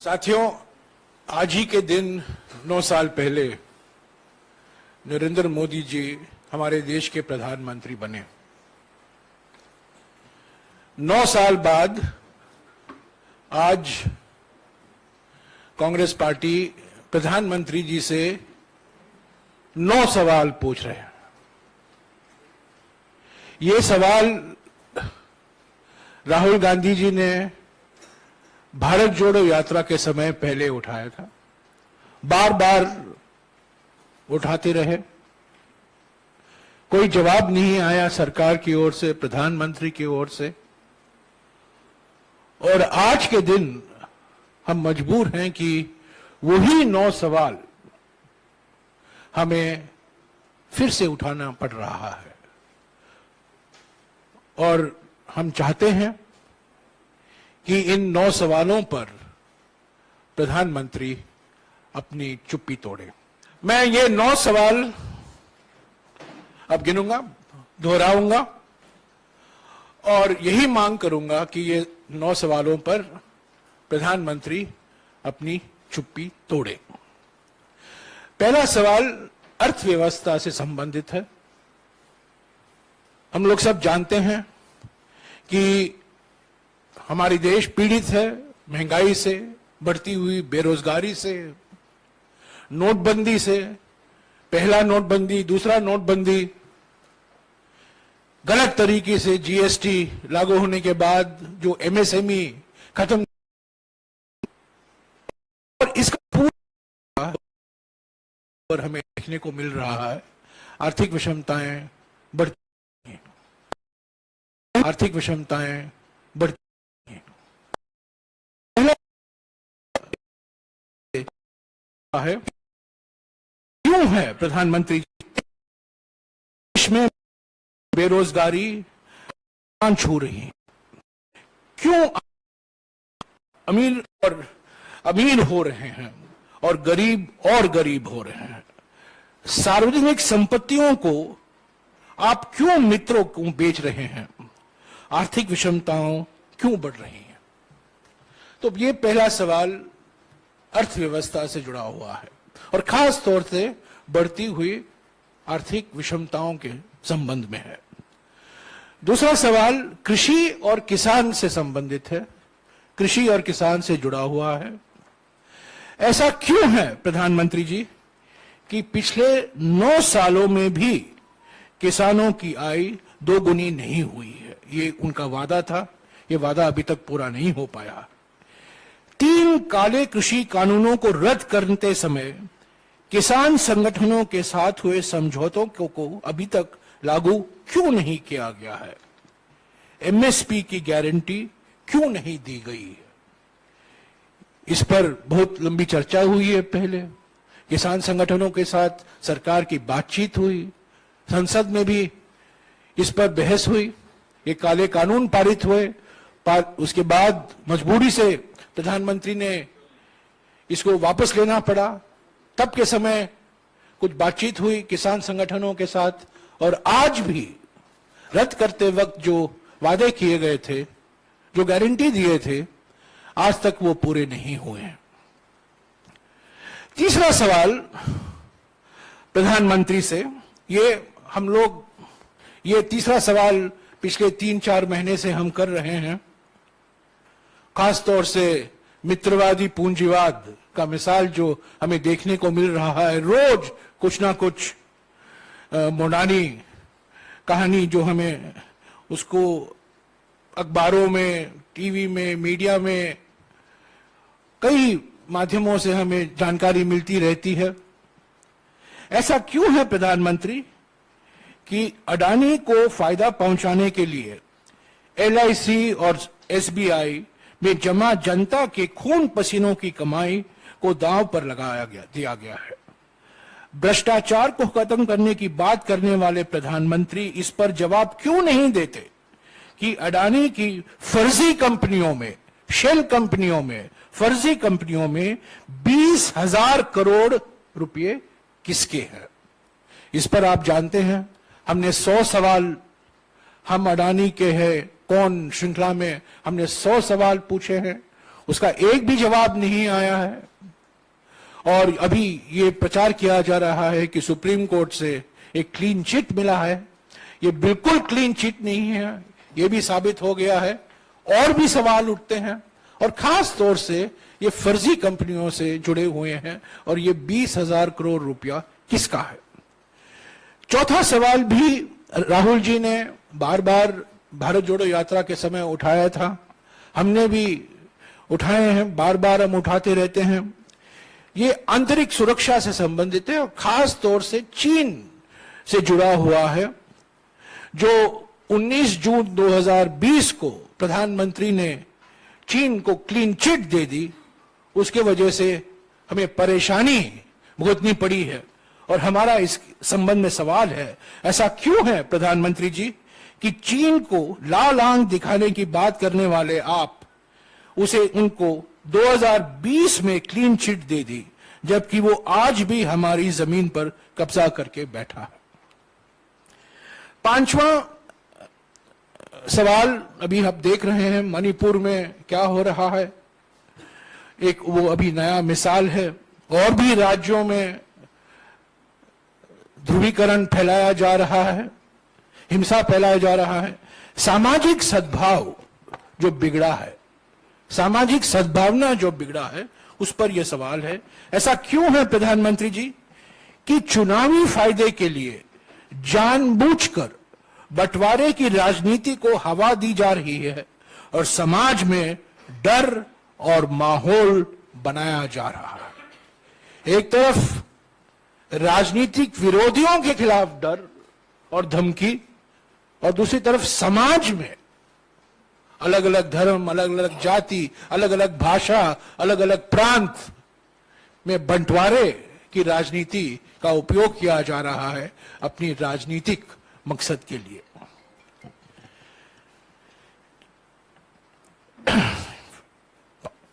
साथियों, आज ही के दिन 9 साल पहले नरेंद्र मोदी जी हमारे देश के प्रधानमंत्री बने। 9 साल बाद आज कांग्रेस पार्टी प्रधानमंत्री जी से 9 सवाल पूछ रहे हैं। ये सवाल राहुल गांधी जी ने भारत जोड़ो यात्रा के समय पहले उठाया था, बार बार उठाते रहे, कोई जवाब नहीं आया सरकार की ओर से, प्रधानमंत्री की ओर से। और आज के दिन हम मजबूर हैं कि वही 9 सवाल हमें फिर से उठाना पड़ रहा है। और हम चाहते हैं कि इन 9 सवालों पर प्रधानमंत्री अपनी चुप्पी तोड़े। मैं ये 9 सवाल अब गिनूंगा, दोहराऊंगा और यही मांग करूंगा कि ये 9 सवालों पर प्रधानमंत्री अपनी चुप्पी तोड़े। पहला सवाल अर्थव्यवस्था से संबंधित है। हम लोग सब जानते हैं कि हमारी देश पीड़ित है महंगाई से, बढ़ती हुई बेरोजगारी से, नोटबंदी से, पहला नोटबंदी, दूसरा नोटबंदी, गलत तरीके से जीएसटी लागू होने के बाद जो एमएसएमई खत्म, और इसका पूरा और हमें देखने को मिल रहा है। आर्थिक विषमताएं बढ़ती हैं, आर्थिक विषमताएं बढ़ती है। क्यों है प्रधानमंत्री देश में बेरोजगारी छू रही है? क्यों अमीर हो रहे हैं और गरीब हो रहे हैं? सार्वजनिक संपत्तियों को आप क्यों मित्रों को बेच रहे हैं? आर्थिक विषमताओं क्यों बढ़ रही हैं? तो ये पहला सवाल अर्थव्यवस्था से जुड़ा हुआ है और खास तौर से बढ़ती हुई आर्थिक विषमताओं के संबंध में है। दूसरा सवाल कृषि और किसान से संबंधित है, कृषि और किसान से जुड़ा हुआ है। ऐसा क्यों है प्रधानमंत्री जी कि पिछले 9 सालों में भी किसानों की आय 2 गुनी नहीं हुई है? ये उनका वादा था, ये वादा अभी तक पूरा नहीं हो पाया। 3 काले कृषि कानूनों को रद्द करते समय किसान संगठनों के साथ हुए समझौतों को अभी तक लागू क्यों नहीं किया गया है? एमएसपी की गारंटी क्यों नहीं दी गई है? इस पर बहुत लंबी चर्चा हुई है। पहले किसान संगठनों के साथ सरकार की बातचीत हुई, संसद में भी इस पर बहस हुई, ये काले कानून पारित हुए। उसके बाद मजबूरी से प्रधानमंत्री ने इसको वापस लेना पड़ा। तब के समय कुछ बातचीत हुई किसान संगठनों के साथ, और आज भी रद्द करते वक्त जो वादे किए गए थे, जो गारंटी दिए थे, आज तक वो पूरे नहीं हुए हैं। तीसरा सवाल प्रधानमंत्री से, ये तीसरा सवाल पिछले 3-4 महीने से हम कर रहे हैं। खास तौर से मित्रवादी पूंजीवाद का मिसाल जो हमें देखने को मिल रहा है, रोज कुछ ना कुछ मोडानी कहानी जो हमें उसको अखबारों में, टीवी में, मीडिया में, कई माध्यमों से हमें जानकारी मिलती रहती है। ऐसा क्यों है प्रधानमंत्री कि अडानी को फायदा पहुंचाने के लिए एलआईसी और एसबीआई में जमा जनता के खून पसीनों की कमाई को दांव पर दिया गया है? भ्रष्टाचार को खत्म करने की बात करने वाले प्रधानमंत्री इस पर जवाब क्यों नहीं देते कि अडानी की फर्जी कंपनियों में, शेल कंपनियों में, फर्जी कंपनियों में 20,000 करोड़ रुपए किसके हैं? इस पर आप जानते हैं हमने 100 सवाल, हम अडानी के हैं कौन श्रृंखला में हमने 100 सवाल पूछे हैं। उसका एक भी जवाब नहीं आया है। और अभी ये प्रचार किया जा रहा है कि सुप्रीम कोर्ट से एक क्लीन चिट मिला है। ये बिल्कुल क्लीन चिट नहीं है, ये भी साबित हो गया है। और भी सवाल उठते हैं, और खास तौर से ये फर्जी कंपनियों से जुड़े हुए हैं। और ये 20,000 करोड़ रुपया किसका है? चौथा सवाल भी राहुल जी ने बार बार भारत जोड़ो यात्रा के समय उठाया था, हमने भी उठाए हैं, बार बार हम उठाते रहते हैं। ये आंतरिक सुरक्षा से संबंधित है और खास तौर से चीन से जुड़ा हुआ है, जो 19 जून 2020 को प्रधानमंत्री ने चीन को क्लीन चिट दे दी। उसके वजह से हमें परेशानी भुगतनी पड़ी है। और हमारा इस संबंध में सवाल है, ऐसा क्यों है प्रधानमंत्री जी कि चीन को लाल आंख दिखाने की बात करने वाले आप उसे उनको 2020 में क्लीन चिट दे दी, जबकि वो आज भी हमारी जमीन पर कब्जा करके बैठा है। पांचवा सवाल, अभी आप देख रहे हैं मणिपुर में क्या हो रहा है, एक वो अभी नया मिसाल है। और भी राज्यों में ध्रुवीकरण फैलाया जा रहा है, हिंसा फैलाया जा रहा है। सामाजिक सद्भाव जो बिगड़ा है, सामाजिक सद्भावना जो बिगड़ा है, उस पर यह सवाल है। ऐसा क्यों है प्रधानमंत्री जी कि चुनावी फायदे के लिए जानबूझकर बंटवारे की राजनीति को हवा दी जा रही है और समाज में डर और माहौल बनाया जा रहा है। एक तरफ राजनीतिक विरोधियों के खिलाफ डर और धमकी, और दूसरी तरफ समाज में अलग अलग धर्म, अलग अलग जाति, अलग अलग भाषा, अलग अलग प्रांत में बंटवारे की राजनीति का उपयोग किया जा रहा है अपनी राजनीतिक मकसद के लिए।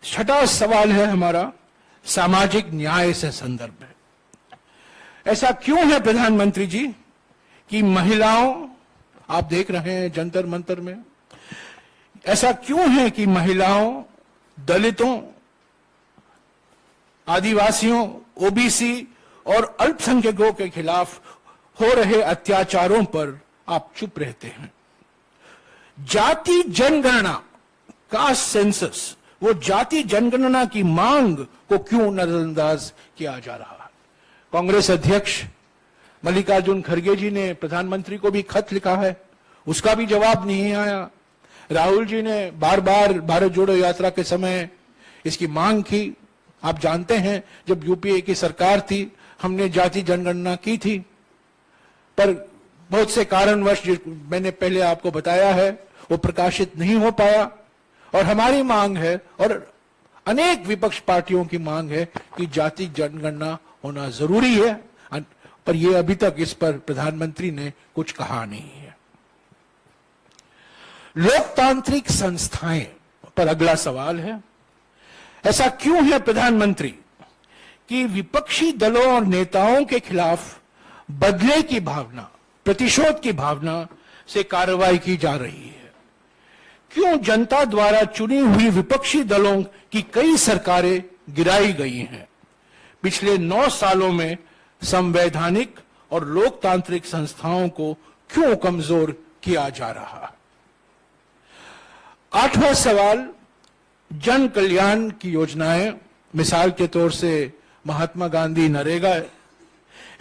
छठा सवाल है हमारा सामाजिक न्याय से संदर्भ में। ऐसा क्यों है प्रधानमंत्री जी कि महिलाओं, आप देख रहे हैं जंतर मंतर में, ऐसा क्यों है कि महिलाओं, दलितों, आदिवासियों, ओबीसी और अल्पसंख्यकों के खिलाफ हो रहे अत्याचारों पर आप चुप रहते हैं? जाति जनगणना, कास्ट सेंसस, वो जाति जनगणना की मांग को क्यों नजरअंदाज किया जा रहा है? कांग्रेस अध्यक्ष मल्लिकार्जुन खड़गे जी ने प्रधानमंत्री को भी खत लिखा है, उसका भी जवाब नहीं आया। राहुल जी ने बार बार भारत जोड़ो यात्रा के समय इसकी मांग की। आप जानते हैं जब यूपीए की सरकार थी, हमने जाति जनगणना की थी, पर बहुत से कारणवश, मैंने पहले आपको बताया है, वो प्रकाशित नहीं हो पाया। और हमारी मांग है, और अनेक विपक्ष पार्टियों की मांग है कि जाति जनगणना होना जरूरी है, पर यह अभी तक इस पर प्रधानमंत्री ने कुछ कहा नहीं है। लोकतांत्रिक संस्थाएं पर अगला सवाल है। ऐसा क्यों है प्रधानमंत्री कि विपक्षी दलों और नेताओं के खिलाफ बदले की भावना, प्रतिशोध की भावना से कार्रवाई की जा रही है? क्यों जनता द्वारा चुनी हुई विपक्षी दलों की कई सरकारें गिराई गई हैं? पिछले 9 सालों में संवैधानिक और लोकतांत्रिक संस्थाओं को क्यों कमजोर किया जा रहा है? 8वां सवाल, जन कल्याण की योजनाएं, मिसाल के तौर से महात्मा गांधी नरेगा।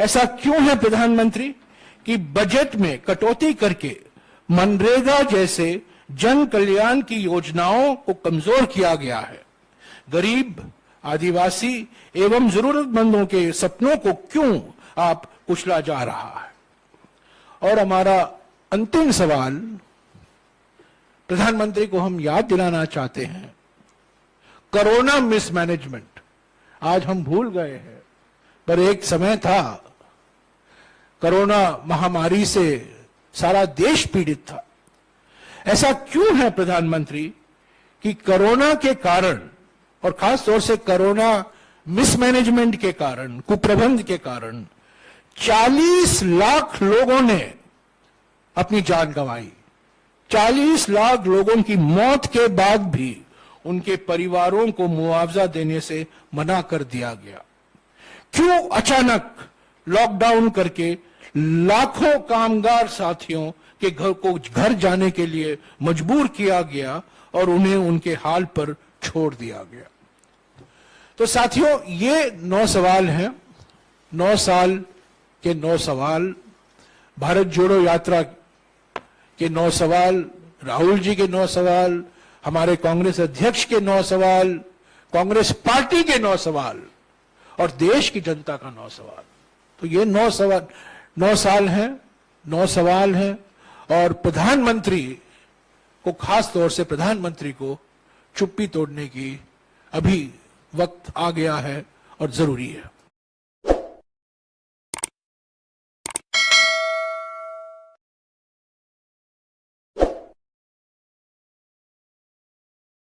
ऐसा क्यों है प्रधानमंत्री कि बजट में कटौती करके मनरेगा जैसे जन कल्याण की योजनाओं को कमजोर किया गया है? गरीब, आदिवासी एवं जरूरतमंदों के सपनों को क्यों आप कुचला जा रहा है? और हमारा अंतिम सवाल, प्रधानमंत्री को हम याद दिलाना चाहते हैं, कोरोना मिसमैनेजमेंट आज हम भूल गए हैं, पर एक समय था कोरोना महामारी से सारा देश पीड़ित था। ऐसा क्यों है प्रधानमंत्री कि कोरोना के कारण, और खास तौर से कोरोना मिसमैनेजमेंट के कारण, कुप्रबंध के कारण 40 लाख लोगों ने अपनी जान गंवाई। 40 लाख लोगों की मौत के बाद भी उनके परिवारों को मुआवजा देने से मना कर दिया गया? क्यों अचानक लॉकडाउन करके लाखों कामगार साथियों के घर को घर जाने के लिए मजबूर किया गया और उन्हें उनके हाल पर छोड़ दिया गया? तो साथियों, ये 9 सवाल हैं, 9 साल के 9 सवाल, भारत जोड़ो यात्रा के 9 सवाल, राहुल जी के 9 सवाल, हमारे कांग्रेस अध्यक्ष के 9 सवाल, कांग्रेस पार्टी के 9 सवाल और देश की जनता का 9 सवाल। तो ये 9 साल हैं, 9 सवाल हैं और प्रधानमंत्री को, खास तौर से प्रधानमंत्री को चुप्पी तोड़ने की अभी वक्त आ गया है और जरूरी है।